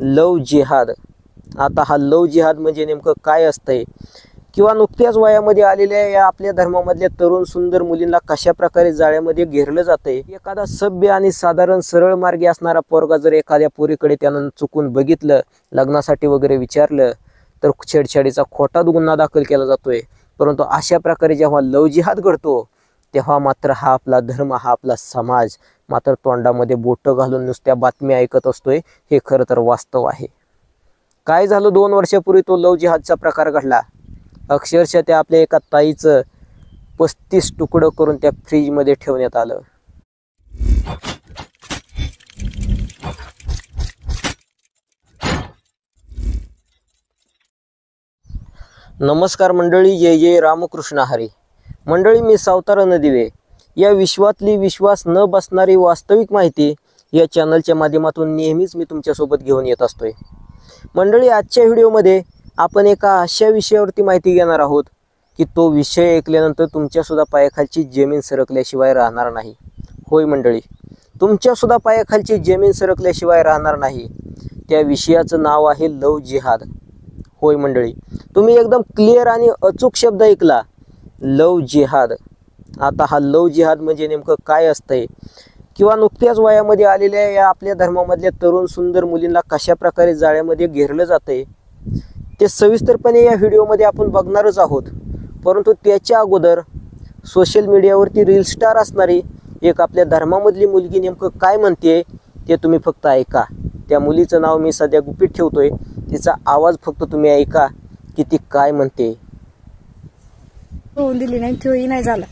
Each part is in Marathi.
लव जिहाद। आता हा लव जिहाद म्हणजे नेमकं काय असतंय किंवा नुकत्याच वयामध्ये आलेल्या या आपल्या धर्मामधल्या तरुण सुंदर मुलींना कशा प्रकारे जाळ्यामध्ये घेरलं जातंय। एखादा सभ्य आणि साधारण सरळ मार्गी असणारा पोरगा जर एखाद्या पोरीकडे त्यानं चुकून बघितलं, लग्नासाठी वगैरे विचारलं तर छेडछाडीचा खोटा गुन्हा दाखल केला जातोय। परंतु अशा प्रकारे जेव्हा लव जिहाद घडतो तेव्हा मात्र हा आपला धर्म, हा आपला समाज मात्र तोंडामध्ये बोटं घालून नुसत्या बातम्या ऐकत असतोय। हे खरं तर वास्तव आहे। काय झालं 2 वर्षापूर्वी तो लव जिहादचा प्रकार घडला। अक्षरशः त्या आपल्या एका ताईचं 35 तुकडं करून त्या फ्रीजमध्ये ठेवण्यात आलं। नमस्कार मंडळी, जय जय रामकृष्ण हरी। मंडळी, मी सावतार नदिवे या विश्वातली विश्वास न बसणारी वास्तविक माहिती या चॅनलच्या माध्यमातून नेहमीच मी तुमच्यासोबत घेऊन येत असतोय। मंडळी, आजच्या व्हिडिओमध्ये आपण एका अशा विषयावरती माहिती घेणार आहोत की तो विषय ऐकल्यानंतर तुमच्यासुद्धा पायाखालची जमीन सरकल्याशिवाय राहणार नाही। होय मंडळी, तुमच्यासुद्धा पायाखालची जमीन सरकल्याशिवाय राहणार नाही। त्या विषयाचं नाव आहे लव जिहाद। होय मंडळी, तुम्ही एकदम क्लिअर आणि अचूक शब्द ऐकला, लव जिहाद। आता हा लव जिहाद म्हणजे नेमकं काय असतंय किंवा नुकत्याच वयामध्ये आलेल्या या आपल्या धर्मामधल्या तरुण सुंदर मुलींना कशा प्रकारे जाळ्यामध्ये घेरलं जातंय ते सविस्तरपणे या व्हिडिओमध्ये आपण बघणारच आहोत। परंतु त्याच्या अगोदर सोशल मीडियावरती रील स्टार असणारी एक आपल्या धर्मामधली मुलगी नेमकं काय म्हणते ते तुम्ही फक्त ऐका। त्या मुलीचं नाव मी सध्या गुपित ठेवतोय, तिचा आवाज फक्त तुम्ही ऐका की ती काय म्हणते। होऊन दिली नाही, तोही नाही झाला,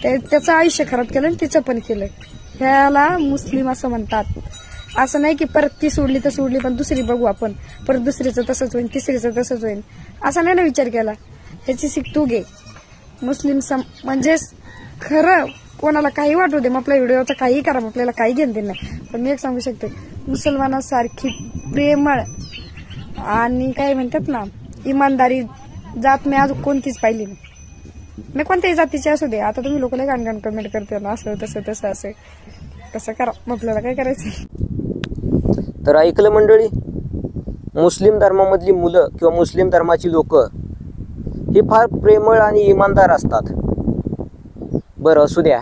त्याचं आयुष्य खराब केलं आणि तिचं पण केलं। ह्याला मुस्लिम असं म्हणतात। असं नाही की परत ती सोडली तर सोडली, पण दुसरी बघू आपण, परत दुसरीचं तसंच होईल, तिसरीचं तसंच होईल, असा नाही ना विचार केला। ह्याची शिक तू घे। मुस्लिम म्हणजे खरं कोणाला काही वाटू दे, मग आपल्या व्हिडिओचा काही करा, मग आपल्याला काही घेणं देणं नाही, पण मी एक सांगू शकते, मुसलमानासारखी प्रेमळ आणि काय म्हणतात ना इमानदारी जात मी अजून कोणतीच पाहिली नाही। मी कोणत्याही जातीची असू दे। आता तुम्ही लोकांना गाणगाण कमेंट करते ना, असं तसं तसं असं कसं करा, मग आपल्याला काय करायचं। तर ऐकलं मंडळी, मुस्लिम धर्मामधली मुलं किंवा मुस्लिम धर्माची लोक ही फार प्रेमळ आणि इमानदार असतात। बरं असू द्या,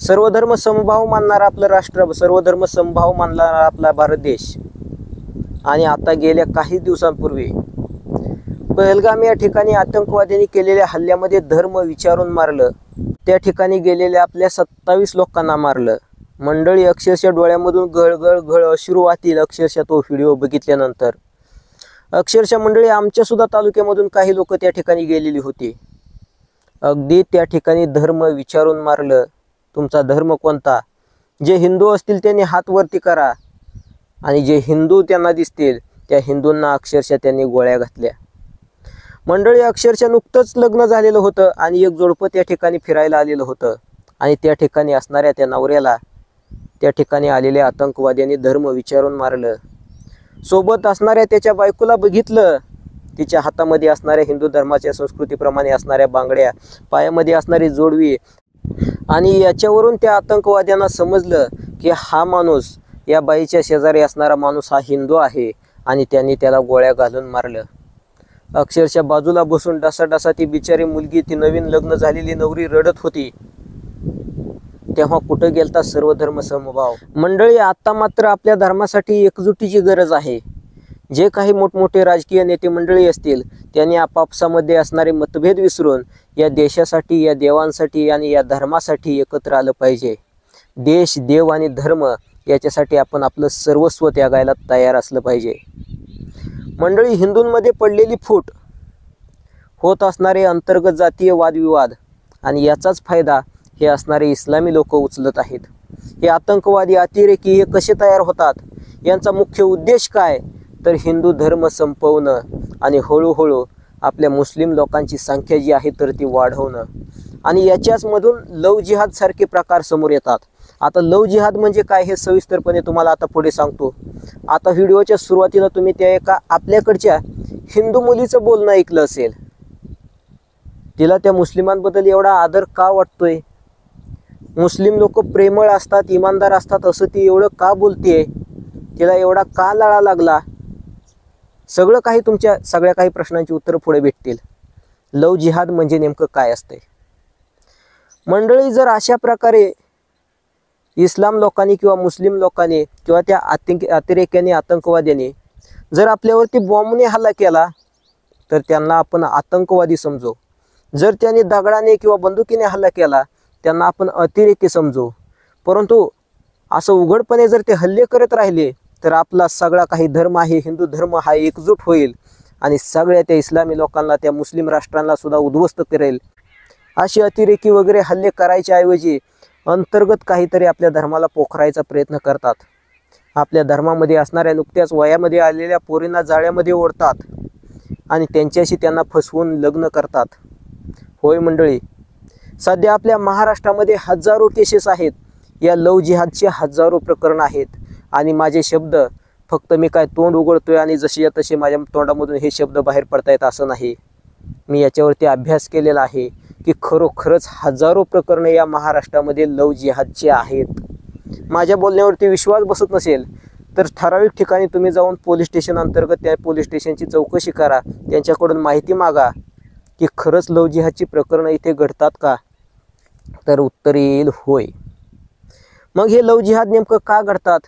सर्वधर्म समभाव मानणारा आपलं राष्ट्र, सर्वधर्म समभाव मानणारा आपला भारत देश, आणि आता गेल्या काही दिवसांपूर्वी पहलगाम या ठिकाणी आतंकवाद्यांनी केलेल्या हल्ल्यामध्ये धर्म विचारून मारलं। त्या ठिकाणी गेलेल्या आपल्या 27 लोकांना मारलं। मंडळी, अक्षरशः डोळ्यामधून गळगळ अश्रू वाहतील अक्षरशः तो व्हिडिओ बघितल्यानंतर। अक्षरशः मंडळी, आमच्या सुद्धा तालुक्यामधून काही लोक त्या ठिकाणी गेलेली होती। अगदी त्या ठिकाणी धर्म विचारून मारलं। तुमचा धर्म कोणता? जे हिंदू असतील त्यांनी हात वरती करा, आणि जे हिंदू त्यांना दिसतील त्या हिंदूंना अक्षरशः त्यांनी गोळ्या घातल्या। मंडळी, अक्षरशः नुकतंच लग्न झालेलं होतं आणि एक जोडपं त्या ठिकाणी फिरायला आलेलं होतं, आणि त्या ठिकाणी असणाऱ्या त्या नवऱ्याला त्या ठिकाणी आलेल्या आतंकवाद्यांनी धर्म विचारून मारलं। सोबत असणाऱ्या त्याच्या बायकोला बघितलं, तिच्या हातामध्ये असणाऱ्या हिंदू धर्माच्या संस्कृतीप्रमाणे असणाऱ्या बांगड्या, पायामध्ये असणारी जोडवी, आणि याच्यावरून त्या आतंकवाद्यांना समजलं की हा माणूस, या बाईच्या शेजारी असणारा माणूस हा हिंदू आहे, आणि त्यांनी त्याला गोळ्या घालून मारलं। अक्षरशः बाजूला बसून डसाडसा ती बिचारी मुलगी, ती नवीन लग्न झालेली नवरी रडत होती। तेव्हा कुठं गेलता सर्वधर्म समभाव? मंडळी, आता मात्र आपल्या धर्मासाठी एकजुटीची गरज आहे। जे काही मोठमोठे राजकीय नेते मंडळी असतील त्यांनी आपापसामध्ये असणारे मतभेद विसरून या देशासाठी, या देवांसाठी आणि या धर्मासाठी एकत्र आलं पाहिजे। देश, देव आणि धर्म याच्यासाठी आपण आपलं सर्वस्व त्यागायला तयार असलं पाहिजे। मंडळी, हिंदूंमध्ये पडलेली फूट, होत असणारे अंतर्गत जातीय वादविवाद, आणि याचाच फायदा हे असणारे इस्लामी लोक उचलत आहेत। हे आतंकवादी अतिरेकी हे कसे तयार होतात? यांचा मुख्य उद्देश काय? तर हिंदू धर्म संपवणं आणि हळूहळू आपल्या मुस्लिम लोकांची संख्या जी आहे तर ती वाढवणं, आणि याच्याच मधून लव जिहाद सारखे प्रकार समोर येतात। आता लव जिहाद म्हणजे काय हे सविस्तरपणे तुम्हाला आता पुढे सांगतो। आता व्हिडिओच्या सुरुवातीला तुम्ही त्या एका आपल्याकडच्या हिंदू मुलीचं बोलणं ऐकलं असेल। तिला त्या मुस्लिमांबद्दल एवढा आदर का वाटतोय? मुस्लिम लोक प्रेमळ असतात, इमानदार असतात असं ती एवढं का बोलतेय? तिला एवढा का लळा लागला? सगळं काही तुमच्या सगळ्या काही प्रश्नांची उत्तरं पुढे भेटतील. लव जिहाद म्हणजे नेमकं काय असते? मंडळी, जर अशा प्रकारे इस्लाम लोकांनी किंवा मुस्लिम लोकांनी किंवा त्या अतिरेक्याने आतंकवाद्याने जर आपल्यावरती बॉम्बने हल्ला केला तर त्यांना आपण आतंकवादी समजू. जर त्यांनी दगडाने किंवा बंदुकीने हल्ला केला त्यांना आपण अतिरेकी समजू. परंतु असं उघडपणे जर ते हल्ले करत राहिले तर आपला सगळा काही धर्म आहे, हिंदू धर्म हा एकजूट होईल आणि सगळ्या त्या इस्लामी लोकांना, त्या मुस्लिम राष्ट्रांना सुद्धा उद्ध्वस्त करेल. अशी अतिरेकी वगैरे हल्ले करायच्या ऐवजी अंतर्गत काहीतरी आपल्या धर्माला पोखरायचा प्रयत्न करतात. आपल्या धर्मामध्ये असणाऱ्या नुकत्याच वयामध्ये आलेल्या पोरींना जाळ्यामध्ये ओढतात आणि त्यांच्याशी त्यांना फसवून लग्न करतात. होय मंडळी, सध्या आपल्या महाराष्ट्रामध्ये हजारो केसेस आहेत. या लव जिहादचे हजारो प्रकरण आहेत. आणि माझे शब्द फक्त मी काय तोंड उघडतोय आणि जसे तसे माझ्या तोंडामधून हे शब्द बाहेर पडतायत असं नाही. मी याच्यावरती अभ्यास केलेला आहे की खरोखरच हजारो प्रकरणे या महाराष्ट्रामध्ये लव जिहादचे आहेत. माझ्या बोलण्यावरती विश्वास बसत नसेल तर ठराविक ठिकाणी तुम्ही जाऊन पोलीस स्टेशन अंतर्गत त्या पोलीस स्टेशनची चौकशी करा, त्यांच्याकडून माहिती मागा की खरंच लव जिहादची प्रकरणं इथे घडतात का? तर उत्तर येईल होय. मग हे लव जिहाद नेमकं का घडतात?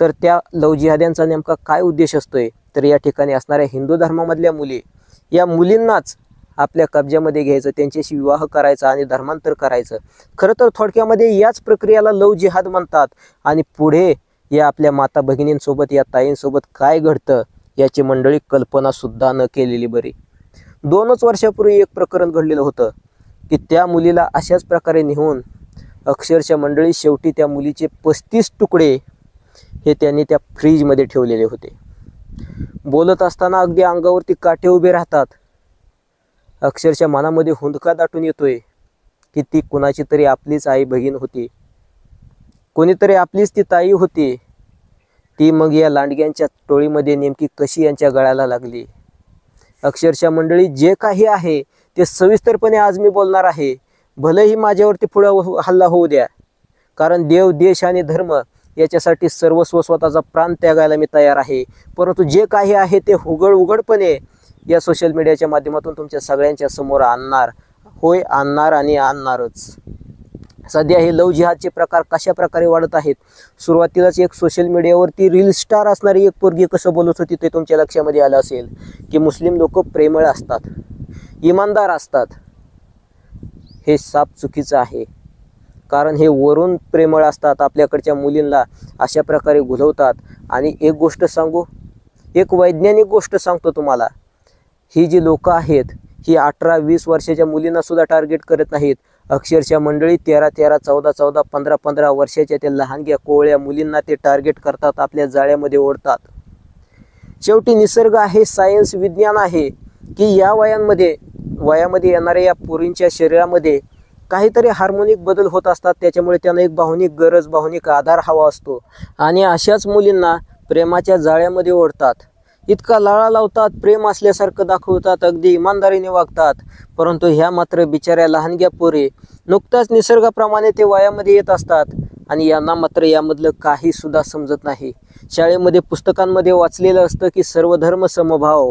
तर त्या लव जिहाद्यांचा नेमका काय उद्देश असतोय? तर या ठिकाणी असणाऱ्या हिंदू धर्मामधल्या मुली, या मुलींनाच आपल्या कब्जामध्ये घ्यायचं, त्यांच्याशी विवाह करायचा आणि धर्मांतर करायचं. खरं तर थोडक्यामध्ये याच प्रक्रियेला लव जिहाद म्हणतात. आणि पुढे या आपल्या माता भगिनींसोबत, या ताईंसोबत काय घडतं याची मंडळी कल्पनासुद्धा न केलेली बरी. 2च वर्षापूर्वी एक प्रकरण घडलेलं होतं की त्या मुलीला अशाच प्रकारे नेऊन अक्षरशः मंडळी शेवटी त्या मुलीचे 35 तुकडे हे त्यांनी त्या फ्रीजमध्ये ठेवलेले होते. बोलत असताना अगदी अंगावरती काटे उभे राहतात. अक्षरशः मनामध्ये हुंदका दाटून येतोय की ती कुणाची तरी आपलीच आई बहीण होती, कोणीतरी आपलीच ती ताई होती. ती मग या लांडग्यांच्या टोळीमध्ये नेमकी कशी यांच्या गळाला लागली? अक्षरशः मंडळी, जे काही आहे ते सविस्तरपणे आज मी बोलणार आहे. भलेही माझ्यावरती पुढं हल्ला होऊ द्या, कारण देव, देश आणि धर्म याच्यासाठी सर्वस्व, स्वतःचा प्राण त्यागायला मी तयार आहे. परंतु जे काही आहे ते उघडपणे या सोशल मीडियाच्या माध्यमातून तुमच्या सगळ्यांच्या समोर आणणार. होय, आणणार आणि आणणारच. सध्या हे लव जिहादचे प्रकार कशा प्रकारे वाढत आहेत? सुरुवातीलाच एक सोशल मीडियावरती रील स्टार असणारी एक पोरगी कसं बोलत होती ते तुमच्या लक्षामध्ये आलं असेल की मुस्लिम लोक प्रेमळ असतात, इमानदार असतात. हे साप चुकीचं आहे. कारण हे वरून प्रेमळ असतात, आपल्याकडच्या मुलींना अशा प्रकारे घुलवतात. आणि एक गोष्ट सांगू, एक वैज्ञानिक गोष्ट सांगतो तुम्हाला. ही जी लोक आहेत ही 18-20 वर्षाच्या मुलींना सुद्धा टार्गेट करत नाहीत. अक्षरशः मंडळी 13-13, 14-14, 15-15 वर्षाच्या त्या लहानग्या कोवळ्या मुलींना ते टार्गेट करतात, आपल्या जाळ्यामध्ये ओढतात. शेवटी निसर्ग आहे, सायन्स, विज्ञान आहे की या वयामध्ये येणाऱ्या या पोरींच्या शरीरामध्ये काहीतरी हार्मोनिक बदल होत असतात. त्याच्यामुळे त्यांना एक भावनिक गरज, भावनिक आधार हवा असतो. आणि अशाच मुलींना प्रेमाच्या जाळ्यामध्ये ओढतात. इतका लाळा लावतात, प्रेम असल्यासारखं दाखवतात, अगदी इमानदारीने वागतात. परंतु ह्या मात्र बिचाऱ्या लहानग्या पोरी नुकताच निसर्गाप्रमाणे ते वयामध्ये येत असतात आणि यांना मात्र यामधलं काही सुद्धा समजत नाही. शाळेमध्ये पुस्तकांमध्ये वाचलेलं असतं की सर्व धर्म समभाव,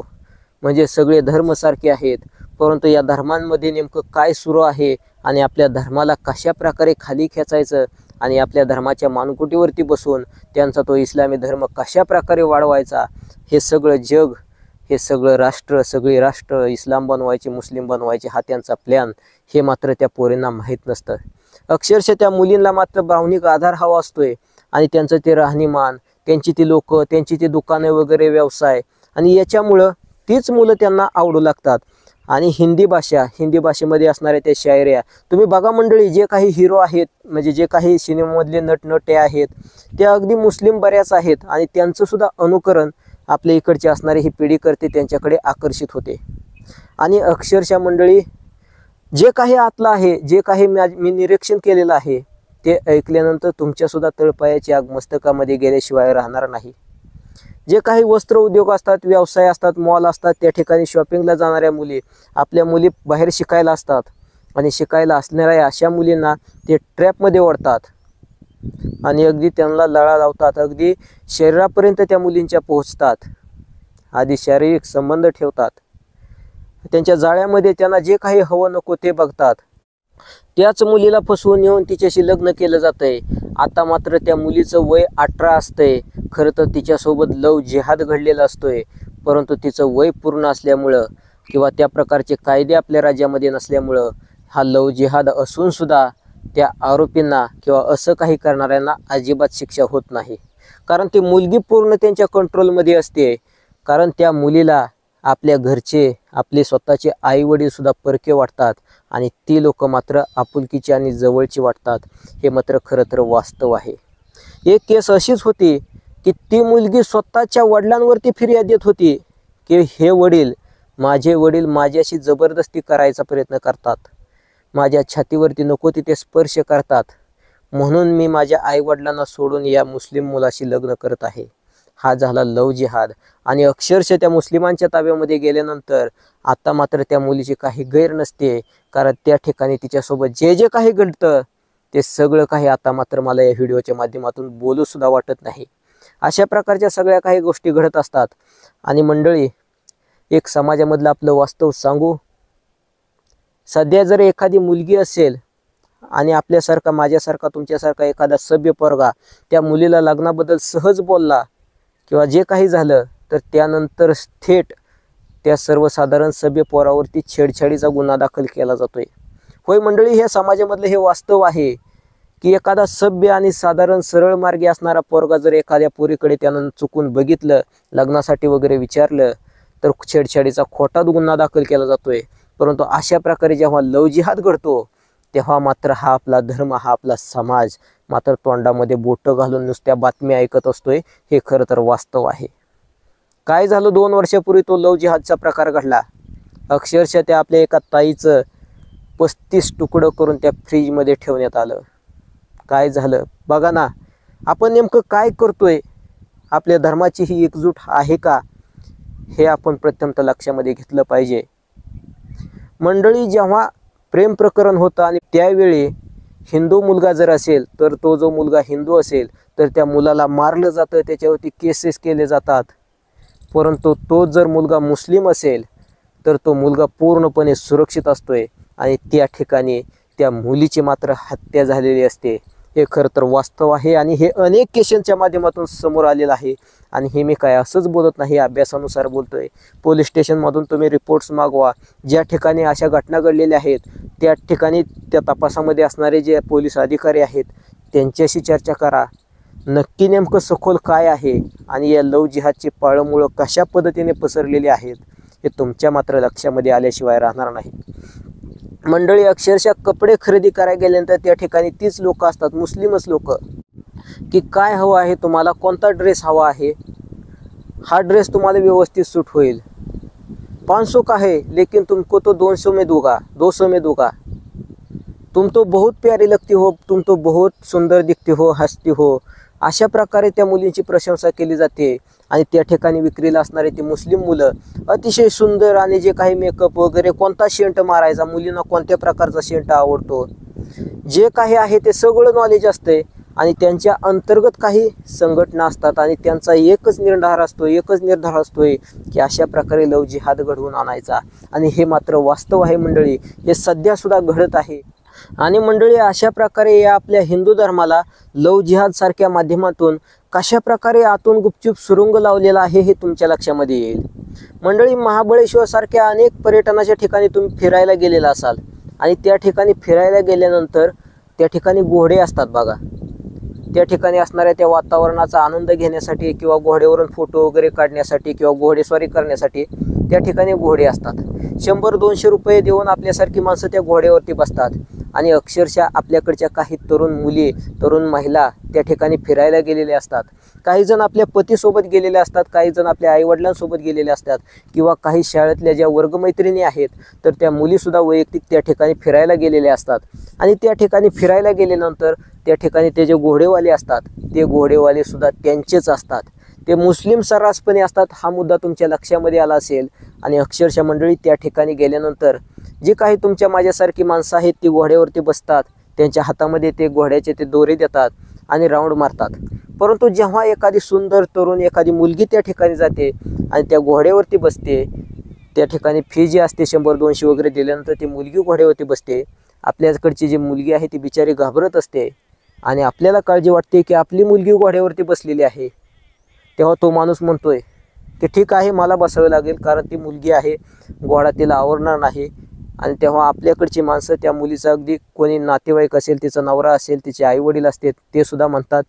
म्हणजे सगळे धर्म सारखे आहेत. परंतु या धर्मांमध्ये नेमकं काय सुरू आहे आणि आपल्या धर्माला कशा प्रकारे खाली खेचायचं आणि आपल्या धर्माच्या मानकुटीवरती बसून त्यांचा तो इस्लामी धर्म कशा प्रकारे वाढवायचा, हे सगळं जग, हे सगळं राष्ट्र, सगळी राष्ट्र इस्लाम बनवायचे, मुस्लिम बनवायचे हा त्यांचा प्लॅन, हे मात्र त्या पोरींना माहीत नसतं. अक्षरशः त्या मुलींना मात्र भावनिक आधार हवा असतोय आणि त्यांचं ते राहणीमान, त्यांची ती लोक, त्यांची ती दुकानं वगैरे, व्यवसाय, आणि याच्यामुळं तीच मुलं त्यांना आवडू लागतात. आणि हिंदी भाषेमध्ये असणाऱ्या त्या शायऱ्या तुम्ही बघा मंडळी. जे काही हिरो आहेत, म्हणजे जे काही सिनेमामधले नटनटे आहेत ते अगदी मुस्लिम बऱ्याच आहेत आणि त्यांचं सुद्धा अनुकरण आपल्या इकडचे असणारी ही पिढी करते, त्यांच्याकडे आकर्षित होते. आणि अक्षरशः मंडळी, जे काही आतलं आहे, जे काही मी निरीक्षण केलेलं आहे ते ऐकल्यानंतर तुमच्यासुद्धा तळपायाची आग मस्तकामध्ये गेल्याशिवाय राहणार नाही. जे काही वस्त्र उद्योग असतात, व्यवसाय असतात, मॉल असतात, त्या ठिकाणी शॉपिंगला जाणाऱ्या मुली, आपल्या मुली बाहेर शिकायला असतात आणि शिकायला असणाऱ्या अशा मुलींना ते ट्रॅपमध्ये ओढतात. आणि अगदी त्यांना लळा लावतात, अगदी शरीरापर्यंत त्या मुलींच्या पोहोचतात, आधी शारीरिक संबंध ठेवतात, त्यांच्या जाळ्यामध्ये त्यांना जे काही हवं नको ते बघतात. त्याच मुलीला फसवून येऊन तिच्याशी लग्न केलं जातंय. आता मात्र त्या मुलीचं वय 18 असतंय. खरं तर तिच्यासोबत लव जिहाद घडलेला असतोय, परंतु तिचं वय पूर्ण असल्यामुळं किंवा त्या प्रकारचे कायदे आपल्या राज्यामध्ये नसल्यामुळं हा लव जिहाद असून सुद्धा त्या आरोपींना किंवा असं काही करणाऱ्यांना अजिबात शिक्षा होत नाही. कारण ती मुलगी पूर्ण त्यांच्या कंट्रोलमध्ये असते. कारण त्या मुलीला आपल्या घरचे, आपले स्वतःचे आई वडील सुद्धा परके वाटतात आणि ती लोक मात्र आपुलकीची आणि जवळची वाटतात. हे मात्र खरं तर वास्तव आहे. एक केस अशीच होती की ती मुलगी स्वतःच्या वडिलांवरती फिर्याद देत होती की हे वडील, माझे वडील माझ्याशी जबरदस्ती करायचा प्रयत्न करतात, माझ्या छातीवरती नको तिथे स्पर्श करतात, म्हणून मी माझ्या आईवडिलांना सोडून या मुस्लिम मुलाशी लग्न करत आहे. हा झाला लव जिहाद. आणि अक्षरशः त्या मुस्लिमांच्या ताब्यामध्ये गेल्यानंतर आता मात्र त्या मुलीची काही गैर नसते. कारण त्या ठिकाणी तिच्यासोबत जे जे काही घडतं ते सगळं काही आता मात्र मला या व्हिडिओच्या माध्यमातून बोलूसुद्धा वाटत नाही. अशा प्रकारच्या सगळ्या काही गोष्टी घडत असतात. आणि मंडळी, एक समाजामधलं आपलं वास्तव सांगू. सध्या जर एखादी मुलगी असेल आणि आपल्यासारखा, माझ्यासारखा, तुमच्यासारखा एखादा सभ्य पोरगा त्या मुलीला लग्नाबद्दल सहज बोलला किंवा जे काही झालं, तर त्यानंतर थेट त्या सर्वसाधारण सभ्य पोरावरती छेडछाडीचा गुन्हा दाखल केला जातोय. होय मंडळी, हे समाजामधलं हे वास्तव आहे की एखादा सभ्य आणि साधारण सरळ मार्गी असणारा पोरगा जर एखाद्या पोरीकडे त्यानं चुकून बघितलं, लग्नासाठी वगैरे विचारलं, तर छेडछाडीचा खोटा गुन्हा दाखल केला जातोय. परंतु अशा प्रकारे जेव्हा लव जिहाद घडतो तेव्हा मात्र हा आपला धर्म, हा आपला समाज मात्र तोंडामध्ये बोटं घालून नुसत्या बातम्या ऐकत असतोय. हे खरं तर वास्तव आहे. काय झालं, 2 वर्षापूर्वी तो लव जिहादचा प्रकार घडला. अक्षरशः त्या आपल्या एका ताईचं 35 तुकडं करून त्या फ्रीजमध्ये ठेवण्यात आलं. काय झालं बघा ना. आपण नेमकं काय करतोय? आपल्या धर्माची ही एकजूट आहे का? हे आपण प्रथमतः लक्षामध्ये घेतलं पाहिजे. मंडळी, जेव्हा प्रेम प्रकरण होतं आणि त्यावेळी हिंदू मुलगा जर असेल तर तो जो मुलगा हिंदू असेल तर त्या मुलाला मारलं जातं, त्याच्यावरती केसेस केले जातात. परंतु तो जर मुलगा मुस्लिम असेल तर तो मुलगा पूर्णपणे सुरक्षित असतोय आणि त्या ठिकाणी त्या मुलीची मात्र हत्या झालेली असते. हे खरं तर वास्तव आहे आणि हे अनेक केसेसच्या माध्यमातून समोर आलेलं आहे. आणि हे मी काय असंच बोलत नाही, अभ्यासानुसार बोलतोय. पोलीस स्टेशनमधून तुम्ही रिपोर्ट्स मागवा. ज्या ठिकाणी अशा घटना घडलेल्या आहेत त्या ठिकाणी त्या तपासामध्ये असणारे जे पोलीस अधिकारी आहेत त्यांच्याशी चर्चा करा. नक्की नेमकं सखोल काय आहे आणि या लव जिहादची पाळंमुळं कशा पद्धतीने पसरलेली आहेत हे तुमच्या मात्र लक्षामध्ये आल्याशिवाय राहणार नाही. मंडळी, अक्षरशः कपडे खरेदी करायला गेल्यानंतर त्या ठिकाणी तीच लोक असतात, मुस्लिमच लोक, की काय हवं आहे तुम्हाला, कोणता ड्रेस हवा आहे, हा ड्रेस तुम्हाला व्यवस्थित सूट होईल, 500 का है लेकिन तुमको तो 200 में दूंगा, 200 में दूंगा, तुम तो बहुत प्यारी लगती हो, तुम तो बहुत सुंदर दिखती हो, हसती हो. अशा प्रकारे त्या मुलींची प्रशंसा केली जाते. आणि त्या ठिकाणी विक्रीला असणारे ती मुस्लिम मुलं अतिशय सुंदर आणि जे काही मेकअप वगैरे, कोणता शेंट मारायचा, मुलींना कोणत्या प्रकारचा शेंट आवडतो, जे काही आहे ते सगळं नॉलेज असते. आणि त्यांच्या अंतर्गत काही संघटना असतात आणि त्यांचा एकच निर्धार असतोय की अशा प्रकारे लव जिहाद घडवून आणायचा. आणि हे मात्र वास्तव आहे मंडळी, हे सध्या सुद्धा घडत आहे. आणि मंडळी, अशा प्रकारे या आपल्या हिंदू धर्माला लव जिहाद सारख्या माध्यमातून कशा प्रकारे आतून गुपचूप सुरुंग लावलेला आहे हे तुमच्या लक्षामध्ये येईल. मंडळी, महाबळेश्वर सारख्या अनेक पर्यटनाच्या ठिकाणी तुम्ही फिरायला गेलेला असाल आणि त्या ठिकाणी फिरायला गेल्यानंतर त्या ठिकाणी घोडे असतात बघा. त्या ठिकाणी असणाऱ्या त्या वातावरणाचा आनंद घेण्यासाठी किंवा घोड्यावरून फोटो वगैरे काढण्यासाठी किंवा घोडेस्वारी करण्यासाठी त्या ठिकाणी घोडे असतात. 100-200 रुपये देऊन आपल्यासारखी माणसं त्या घोड्यावरती बसतात. आणि अक्षरशः आपल्याकडच्या काही तरुण मुली, तरुण महिला त्या ठिकाणी फिरायला गेलेले असतात. काही जण आपल्या पतीसोबत गेलेले असतात, काही जण आपल्या आईवडिलांसोबत गेलेले असतात किंवा काही शाळेतल्या ज्या वर्गमैत्रिणी आहेत तर त्या मुलीसुद्धा वैयक्तिक त्या ठिकाणी फिरायला गेलेल्या असतात. आणि त्या ठिकाणी फिरायला गेल्यानंतर त्या ठिकाणी ते जे घोडेवाले असतात ते घोडेवाले सुद्धा त्यांचेच असतात, ते मुस्लिम सर्रासपणे असतात. हा मुद्दा तुमच्या लक्षामध्ये आला असेल. आणि अक्षरशः मंडळी, त्या ठिकाणी गेल्यानंतर जी काही तुमच्या माझ्यासारखी माणसं आहेत ती घोड्यावरती बसतात, त्यांच्या हातामध्ये ते घोड्याचे ते दोरे देतात आणि राऊंड मारतात. परंतु जेव्हा एखादी सुंदर तरुण एखादी मुलगी त्या ठिकाणी जाते आणि त्या घोड्यावरती बसते, त्या ठिकाणी फी जी असते 100-200 वगैरे दिल्यानंतर ती मुलगी घोड्यावरती बसते, आपल्याकडची जी मुलगी आहे ती बिचारी घाबरत असते आणि आपल्याला काळजी वाटते की आपली मुलगी घोड्यावरती बसलेली आहे. तेव्हा तो माणूस म्हणतोय की ठीक आहे, मला बसावं लागेल कारण ती मुलगी आहे, घोडा तिला आवडणार नाही. आणि तेव्हा आपल्याकडची माणसं त्या मुलीचा अगदी कोणी नातेवाईक असेल, तिचा नवरा असेल, तिचे आईवडील असतील, ते सुद्धा म्हणतात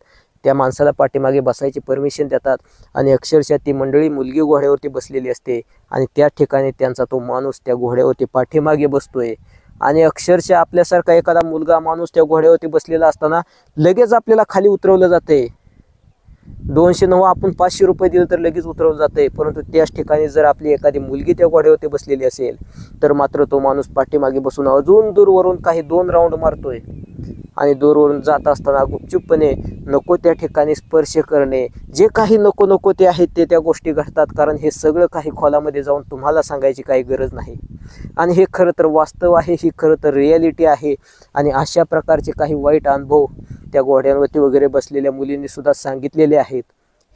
त्या माणसाला पाठीमागे बसायची परमिशन देतात. आणि अक्षरशः ती मंडळी मुलगी घोड्यावरती बसलेली असते आणि त्या ठिकाणी त्यांचा तो माणूस त्या घोड्यावरती पाठीमागे बसतोय. आणि अक्षरशः आपल्यासारखा एखादा मुलगा माणूस त्या घोड्यावरती बसलेला असताना लगेच आपल्याला खाली उतरवलं जाते. 200 नव्हे आपण 500 रुपये दिले तर लगेच उतरवलं जाते. परंतु त्याच ठिकाणी जर आपली एखादी मुलगी त्या घोड्यावरती बसलेली असेल तर मात्र तो माणूस पाठीमागे बसून अजून दूरवरून काही 2 राऊंड मारतोय आणि दूरवरून जात असताना गुपचूपपणे नको त्या ठिकाणी स्पर्श करणे, जे काही नको ते आहेत ते त्या गोष्टी घडतात. कारण हे सगळं काही खोलामध्ये जाऊन तुम्हाला सांगायची काही गरज नाही. आणि हे खरं तर वास्तव आहे, ही खरं तर रिॲलिटी आहे. आणि अशा प्रकारचे काही वाईट अनुभव त्या घोड्यांवरती वगैरे बसलेल्या मुलींनी सुद्धा सांगितलेले आहेत.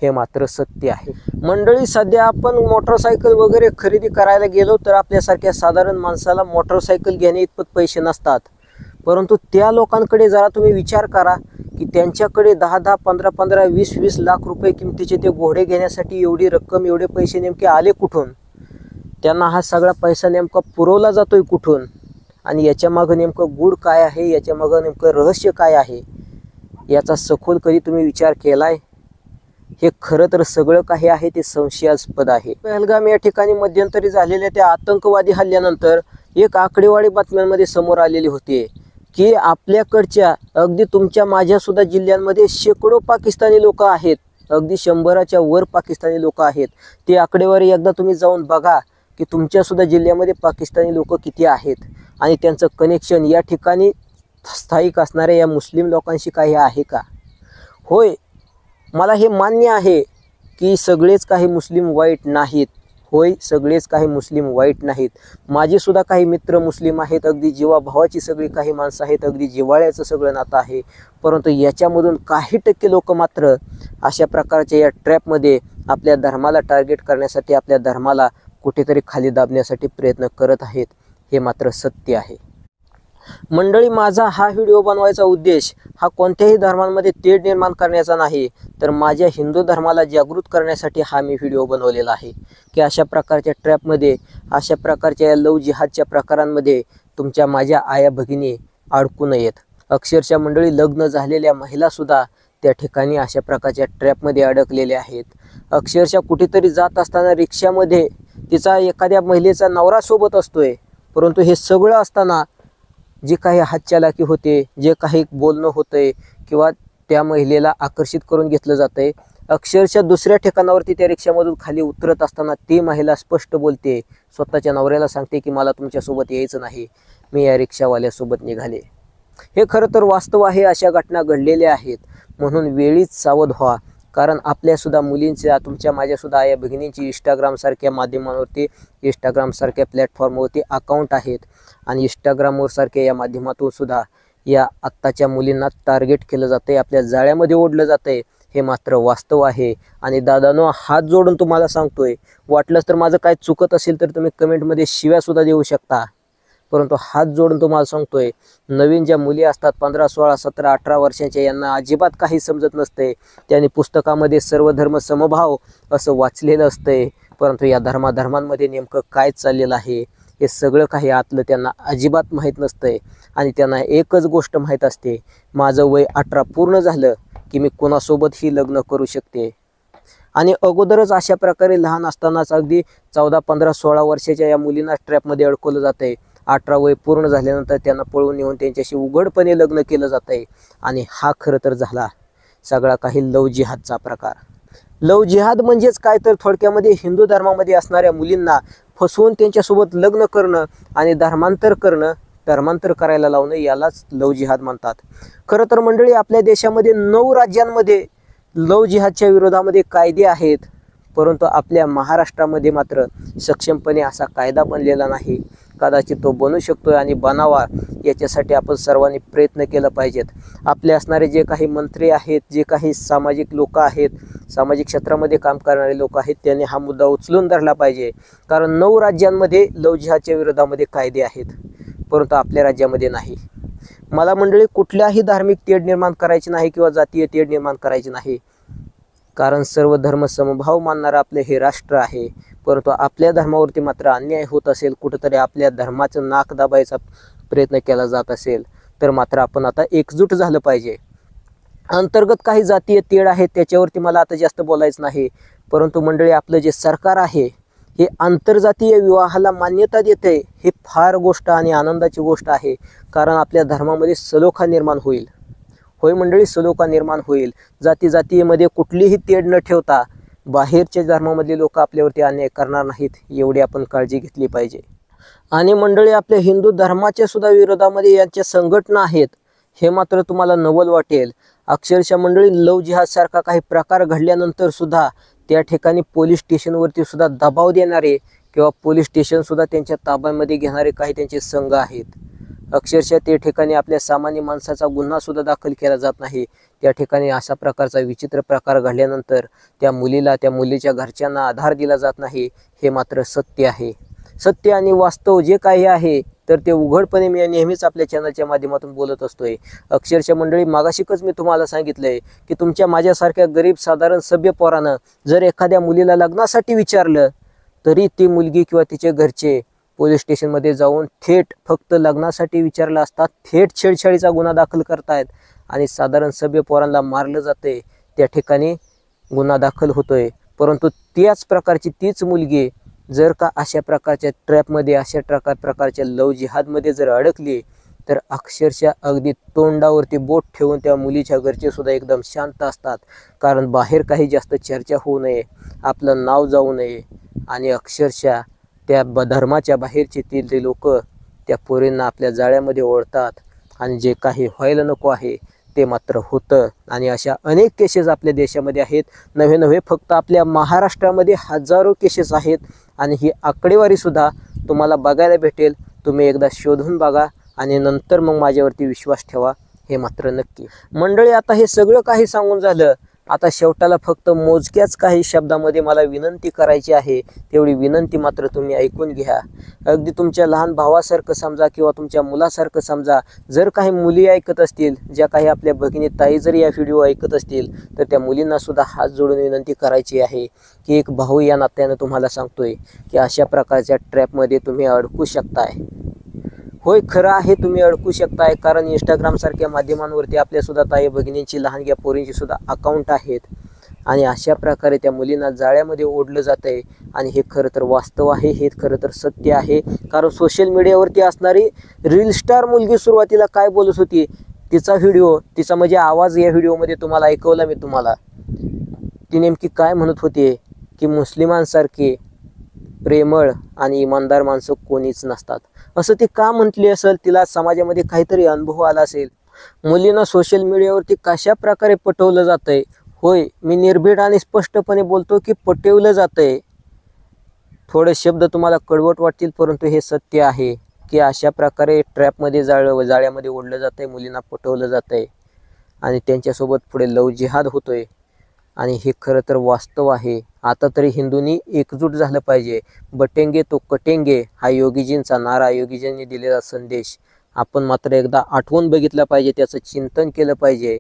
हे मात्र सत्य आहे. मंडळी, सध्या आपण मोटरसायकल वगैरे खरेदी करायला गेलो तर आपल्यासारख्या साधारण माणसाला मोटरसायकल घेणे इतपत पैसे नसतात. परंतु त्या लोकांकडे जरा तुम्ही विचार करा की त्यांच्याकडे 10-10, 15-15, 20-20 लाख रुपये किमतीचे ते घोडे घेण्यासाठी एवढी रक्कम, एवढे पैसे नेमके आले कुठून? त्यांना हा सगळा पैसा नेमका पुरवला जातोय कुठून? आणि याच्या मागं नेमकं गूढ काय आहे, याच्या मागं नेमकं रहस्य काय आहे, याचा सखोल कधी तुम्ही विचार केलाय? हे खरं तर सगळं काही आहे ते संशयास्पद आहे. पहलगाम या ठिकाणी मध्यंतरी झालेल्या त्या आतंकवादी हल्ल्यानंतर एक आकडेवारी बातम्यांमध्ये समोर आलेली होती की आपल्याकडच्या अगदी तुमच्या माझ्या सुद्धा जिल्ह्यांमध्ये शेकडो पाकिस्तानी लोक आहेत, अगदी 100च्या वर पाकिस्तानी लोक आहेत. ती आकडेवारी एकदा तुम्ही जाऊन बघा की तुमच्या सुद्धा जिल्ह्यामध्ये पाकिस्तानी लोक किती आहेत आणि त्यांचं कनेक्शन या ठिकाणी स्थायिक असणाऱ्या या मुस्लिम लोकांशी काही आहे का? होय, मला हे मान्य आहे की सगळेच काही मुस्लिम वाईट नाहीत. होय, सगळेच काही मुस्लिम वाईट नाहीत. माझे सुद्धा काही मित्र मुस्लिम आहेत, अगदी जीवाभावाची सगळी काही माणसं आहेत, अगदी जिव्हाळ्याचं सगळं नातं आहे. परंतु याच्यामधून काही टक्के लोक मात्र अशा प्रकारच्या या ट्रॅपमध्ये आपल्या धर्माला टार्गेट करण्यासाठी, आपल्या धर्माला कुठेतरी खाली दाबण्यासाठी प्रयत्न करत आहेत. हे मात्र सत्य आहे. मंडळी, माझा हा व्हिडिओ बनवायचा उद्देश हा कोणत्याही धर्मांमध्ये तेढ निर्माण करण्याचा नाही, तर माझ्या हिंदू धर्माला जागृत करण्यासाठी हा मी व्हिडिओ बनवलेला आहे की अशा प्रकारच्या ट्रॅपमध्ये, अशा प्रकारच्या या लव जिहादच्या प्रकारांमध्ये तुमच्या माझ्या आया भगिनी अडकू नयेत. अक्षरशः मंडळी, लग्न झालेल्या महिलासुद्धा त्या ठिकाणी अशा प्रकारच्या ट्रॅपमध्ये अडकलेल्या आहेत. अक्षरशः कुठेतरी जात असताना रिक्षामध्ये तिचा एखाद्या महिलेचा नवरा सोबत असतोय, परंतु हे सगळं असताना जे काही हातचालाकी होते, जे काही बोलणं होतंय किंवा त्या महिलेला आकर्षित करून घेतलं जातंय. अक्षरशः दुसऱ्या ठिकाणावरती त्या रिक्षामधून खाली उतरत असताना ती महिला स्पष्ट बोलते, स्वतःच्या नवऱ्याला सांगते की मला तुमच्यासोबत यायचं नाही, मी या रिक्षावाल्यासोबत निघाले. हे खरं तर वास्तव आहे. अशा घटना घडलेल्या आहेत. म्हणून वेळीच सावध व्हा. कारण आपल्यासुद्धा मुलींच्या, तुमच्या माझ्यासुद्धा या भगिनींची इंस्टाग्रामसारख्या माध्यमांवरती, इंस्टाग्रामसारख्या प्लॅटफॉर्मवरती अकाउंट आहेत आणि इंस्टाग्रामवर सारख्या या माध्यमातून सुद्धा या आत्ताच्या मुलींना टार्गेट केलं जातं आहे, आपल्या जाळ्यामध्ये ओढलं जातं आहे. हे मात्र वास्तव आहे. आणि दादानो, हात जोडून तुम्हाला सांगतोय, वाटलंच तर माझं काय चुकत असेल तर तुम्ही कमेंटमध्ये शिव्यासुद्धा देऊ शकता, परंतु हात जोडून तुम्हाला सांगतोय, नवीन ज्या मुली असतात 15, 16, 17, 18 वर्षांच्या, यांना अजिबात काही समजत नसते. त्यांनी पुस्तकामध्ये सर्व धर्म समभाव असं वाचलेलं असतंय, परंतु या धर्मांमध्ये नेमकं काय चाललेलं आहे हे सगळं काही आतलं त्यांना अजिबात माहीत नसतंय. आणि त्यांना एकच गोष्ट माहीत असते, माझं वय 18 पूर्ण झालं की मी कोणासोबतही लग्न करू शकते. आणि अगोदरच अशा प्रकारे लहान असतानाच अगदी 14, 15, 16 वर्षाच्या या मुलींना ट्रॅपमध्ये अडकवलं जातं आहे. 18 वय पूर्ण झाल्यानंतर त्यांना पळवून नेऊन त्यांच्याशी उघडपणे लग्न केलं जातं आहे. आणि हा खरं तर झाला सगळा काही लव जिहादचा प्रकार. लव जिहाद म्हणजेच काय तर थोडक्यामध्ये हिंदू धर्मामध्ये असणाऱ्या मुलींना फसवून त्यांच्यासोबत लग्न करणं आणि धर्मांतर करायला लावणं, यालाच लव जिहाद म्हणतात. खरं तर मंडळी, आपल्या देशामध्ये 9 राज्यांमध्ये लव जिहादच्या विरोधामध्ये कायदे आहेत, परंतु आपल्या महाराष्ट्रामध्ये मात्र सक्षमपणे असा कायदा बनलेला नाही. कदाचित तो बनू शकतोय आणि बनावा याच्यासाठी आपण सर्वांनी प्रयत्न केला पाहिजेत. आपले असणारे जे काही मंत्री आहेत, जे काही सामाजिक लोक आहेत, सामाजिक क्षेत्रामध्ये काम करणारे लोक आहेत, त्यांनी हा मुद्दा उचलून धरला पाहिजे. कारण 9 राज्यांमध्ये लव्ह जिहादच्या विरोधामध्ये कायदे आहेत, परंतु आपल्या राज्यामध्ये नाही. मला मंडळी कुठल्याही धार्मिक तेढ निर्माण करायची नाही किंवा जातीय तेढ निर्माण करायची नाही, कारण सर्व धर्म समभाव मानणारं आपले हे राष्ट्र आहे. परंतु आपल्या धर्मावरती मात्र अन्याय होत असेल, कुठंतरी आपल्या धर्माचं नाक दाबायचा प्रयत्न केला जात असेल, तर मात्र आपण आता एकजूट झालं पाहिजे. अंतर्गत काही जातीय तेढ आहेत त्याच्यावरती मला आता जास्त बोलायचं नाही, परंतु मंडळी आपलं जे सरकार आहे हे आंतरजातीय विवाहाला मान्यता देते, हे फार गोष्ट आणि आनंदाची गोष्ट आहे. कारण आपल्या धर्मामध्ये सलोखा निर्माण होईल. होय मंडळी, सलोखा निर्माण होईल. जातीमध्ये कुठलीही तेढ न ठेवता बाहेरच्या धर्मामधले लोक आपल्यावरती अन्याय करणार नाहीत, एवढी आपण काळजी घेतली पाहिजे. आणि मंडळी आपल्या हिंदू धर्माच्या सुद्धा विरोधामध्ये यांच्या संघटना आहेत, हे मात्र तुम्हाला नवल वाटेल. अक्षरशः मंडळी लव्ह जिहाद सारखा काही प्रकार घडल्यानंतर सुद्धा त्या ठिकाणी पोलीस स्टेशनवरती सुद्धा दबाव देणारे किंवा पोलीस स्टेशन सुद्धा त्यांच्या ताब्यामध्ये घेणारे काही त्यांचे संघ आहेत. अक्षरशः त्या ठिकाणी आपल्या सामान्य माणसाचा गुन्हा सुद्धा दाखल केला जात नाही. त्या ठिकाणी अशा प्रकारचा विचित्र प्रकार घडल्यानंतर त्या मुलीला, त्या मुलीच्या घरच्यांना आधार दिला जात नाही, हे मात्र सत्य आहे. सत्य आणि वास्तव जे काही आहे तर ते उघडपणे मी नेहमीच आपल्या चॅनलच्या माध्यमातून बोलत असतोय. अक्षरशः मंडळी मागाशिकच मी तुम्हाला सांगितलंय की तुमच्या माझ्यासारख्या गरीब साधारण सभ्य पोरानं जर एखाद्या मुलीला लग्नासाठी विचारलं तरी ती मुलगी किंवा तिचे घरचे पोलीस स्टेशनमध्ये जाऊन थेट फक्त लग्नासाठी विचारलं असता थेट छेडछाडीचा गुन्हा दाखल करतायत आणि साधारण सभ्य पोरांना मारलं जाते, त्या ठिकाणी गुन्हा दाखल होतोय. परंतु त्याच प्रकारची तीच मुलगी जर का अशा प्रकारच्या ट्रॅपमध्ये, अशा प्रकारच्या लव्ह जिहादमध्ये जर अडकली तर अक्षरशः अगदी तोंडावरती बोट ठेवून त्या मुलीच्या घरचे सुद्धा एकदम शांत असतात. कारण बाहेर काही जास्त चर्चा होऊ नये, आपलं नाव जाऊ नये आणि अक्षरशः त्या धर्माच्या बाहेरचे ते लोक त्या पोरींना आपल्या जाळ्यामध्ये ओढतात आणि जे काही व्हायला नको आहे ते मात्र होतं. आणि अशा अनेक केसेस आपल्या देशामध्ये आहेत. नव्हे फक्त आपल्या महाराष्ट्रामध्ये हजारो केसेस आहेत आणि ही आकडेवारी सुद्धा तुम्हाला बघायला भेटेल. तुम्ही एकदा शोधून बघा आणि नंतर मग माझ्यावरती विश्वास ठेवा, हे मात्र नक्की. मंडळी आता हे सगळं काही सांगून झालं. आता शेवटाला फक्त मोजक्याच काही शब्दामध्ये मला विनंती करायची आहे, तेवढी विनंती मात्र तुम्ही ऐकून घ्या. अगदी तुमच्या लहान भावासारखं समजा किंवा तुमच्या मुलासारखं समजा. जर काही मुली ऐकत असतील, ज्या काही आपल्या भगिनी ताई जर या व्हिडिओ ऐकत असतील, तर त्या मुलींना सुद्धा हात जोडून विनंती करायची आहे की एक भाऊ या नात्यानं तुम्हाला सांगतोय की अशा प्रकारच्या ट्रॅपमध्ये तुम्ही अडकू शकताय. होय, खरं आहे, तुम्ही अडकू शकताय. कारण इंस्टाग्राम सारख्या माध्यमांवरती आपल्या सुद्धा ताई भगिनींची, लहानग्या पोरींची सुद्धा अकाउंट आहेत आणि अशा प्रकारे त्या मुलींना जाळ्यामध्ये ओढलं जात आहे. आणि हे खरं तर वास्तव आहे, हे खरं तर सत्य आहे. कारण सोशल मीडियावरती असणारी रील स्टार मुलगी सुरुवातीला काय बोलत होती, तिचा व्हिडिओ, तिचा म्हणजे आवाज या व्हिडिओमध्ये तुम्हाला ऐकवला मी तुम्हाला. ती नेमकी काय म्हणत होती की मुस्लिमांसारखे प्रेमळ आणि इमानदार माणसं कोणीच नसतात. असं ती का म्हटली असेल, तिला समाजामध्ये काहीतरी अनुभव आला असेल. मुलींना सोशल मीडियावरती कशा प्रकारे पटवलं जातंय. होय, मी निर्भीड आणि स्पष्टपणे बोलतो की पटवलं जातंय. थोडे शब्द तुम्हाला कडवट वाटतील, परंतु हे सत्य आहे की अशा प्रकारे ट्रॅपमध्ये जाळ्यामध्ये ओढलं जातंय, मुलींना पटवलं जातंय आणि त्यांच्यासोबत पुढे लव्ह जिहाद होतोय. आणि हे खरं तर वास्तव आहे. आता तरी हिंदूंनी एकजूट झालं पाहिजे. बटेंगे तो कटेंगे हा योगीजींचा नारा, योगीजींनी दिलेला संदेश आपण मात्र एकदा आठवून बघितला पाहिजे, त्याचं चिंतन केलं पाहिजे.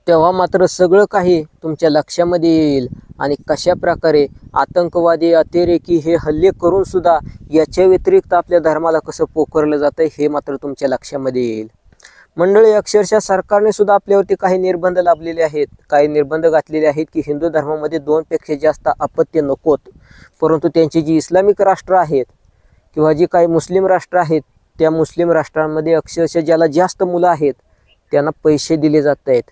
तेव्हा मात्र सगळं काही तुमच्या लक्षामध्ये येईल आणि कशा प्रकारे आतंकवादी, अतिरेकी हे हल्ले करून सुद्धा याच्या व्यतिरिक्त आपल्या धर्माला कसं पोखरलं जातं हे मात्र तुमच्या लक्षामध्ये येईल. मंडळी, अक्षरशः सरकारने सुद्धा आपल्यावरती काही निर्बंध लाभलेले आहेत, काही निर्बंध घातलेले आहेत की हिंदू धर्मामध्ये 2 पेक्षा जास्त अपत्य नकोत. परंतु त्यांची जी इस्लामिक राष्ट्र आहेत किंवा जी काही मुस्लिम राष्ट्र आहेत, त्या मुस्लिम राष्ट्रांमध्ये अक्षरशः ज्याला जास्त मुलं आहेत त्यांना पैसे दिले जात आहेत,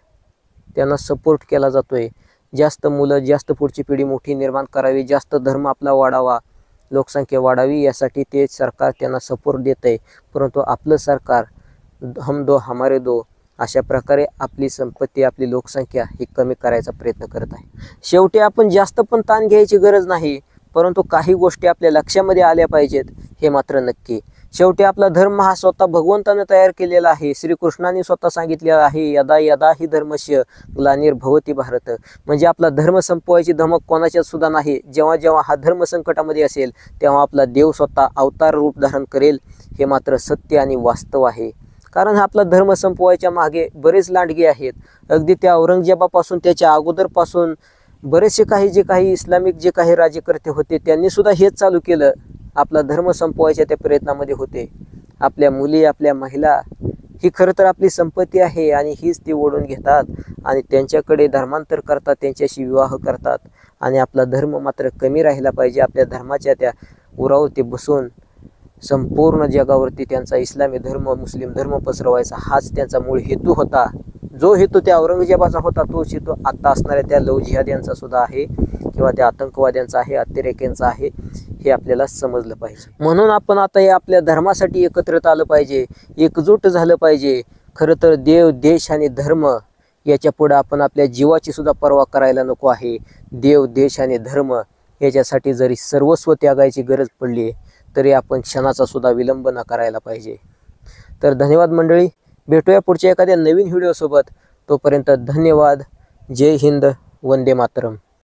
त्यांना सपोर्ट केला जातोय. जास्त मुलं, जास्त पुढची पिढी मोठी निर्माण करावी, जास्त धर्म आपला वाढावा, लोकसंख्या वाढावी, यासाठी ते सरकार त्यांना सपोर्ट देत आहे. परंतु आपलं सरकार हम दो हमारे दो अशा प्रकारे आपली संपत्ती, आपली लोकसंख्या ही कमी करायचा प्रयत्न करत आहे. शेवटी आपण जास्त पण ताण घ्यायची गरज नाही, परंतु काही गोष्टी आपल्या लक्षामध्ये आल्या पाहिजेत, हे मात्र नक्की. शेवटी आपला धर्म हा स्वतः भगवंताने तयार केलेला आहे. श्रीकृष्णाने स्वतः सांगितलेला आहे, यदा यदा ही धर्मस्य ग्लानिर्भवती भारत. म्हणजे आपला धर्म संपवायची धमक कोणाच्यात सुद्धा नाही. जेव्हा जेव्हा हा धर्म संकटामध्ये असेल तेव्हा आपला देव स्वतः अवतार रूप धारण करेल. हे मात्र सत्य आणि वास्तव आहे. कारण आपला धर्म संपवायच्या मागे बरेच लांडगे आहेत. अगदी त्या औरंगजेबापासून त्याच्या अगोदरपासून बरेचसे काही इस्लामिक जे काही राज्यकर्ते होते त्यांनी सुद्धा हेच चालू केलं. आपला धर्म संपवायच्या त्या प्रयत्नामध्ये होते. आपल्या मुली, आपल्या महिला ही खरं तर आपली संपत्ती आहे आणि हीच ती ओढून घेतात आणि त्यांच्याकडे धर्मांतर करतात, त्यांच्याशी विवाह करतात. आणि आपला धर्म मात्र कमी राहिला पाहिजे. आपल्या धर्माच्या त्या उरावरती बसून संपूर्ण जगावरती त्यांचा इस्लामी धर्म, मुस्लिम धर्म पसरवायचा हाच त्यांचा मूळ हेतू होता. जो हेतू त्या औरंगजेबाचा होता तोच हेतू आता असणाऱ्या त्या लव जिहाद्यांचा सुद्धा आहे किंवा त्या आतंकवाद्यांचा आहे, अतिरेक्यांचा आहे. हे आपल्याला समजलं पाहिजे. म्हणून आपण आता या आपल्या धर्मासाठी एकत्रित आलं पाहिजे, एकजूट झालं पाहिजे. खरं तर देव, देश आणि धर्म याच्या पुढे आपण आपल्या जीवाची सुद्धा पर्वा करायला नको आहे. देव, देश आणि धर्म याच्यासाठी जरी सर्वस्व त्यागायची गरज पडली तरी आपण क्षणाचा सुद्धा विलंब न करायला पाहिजे. तर धन्यवाद मंडळी. भेटूया पुढच्या एखाद्या नवीन व्हिडिओसोबत. तोपर्यंत धन्यवाद. जय हिंद. वंदे मातरम.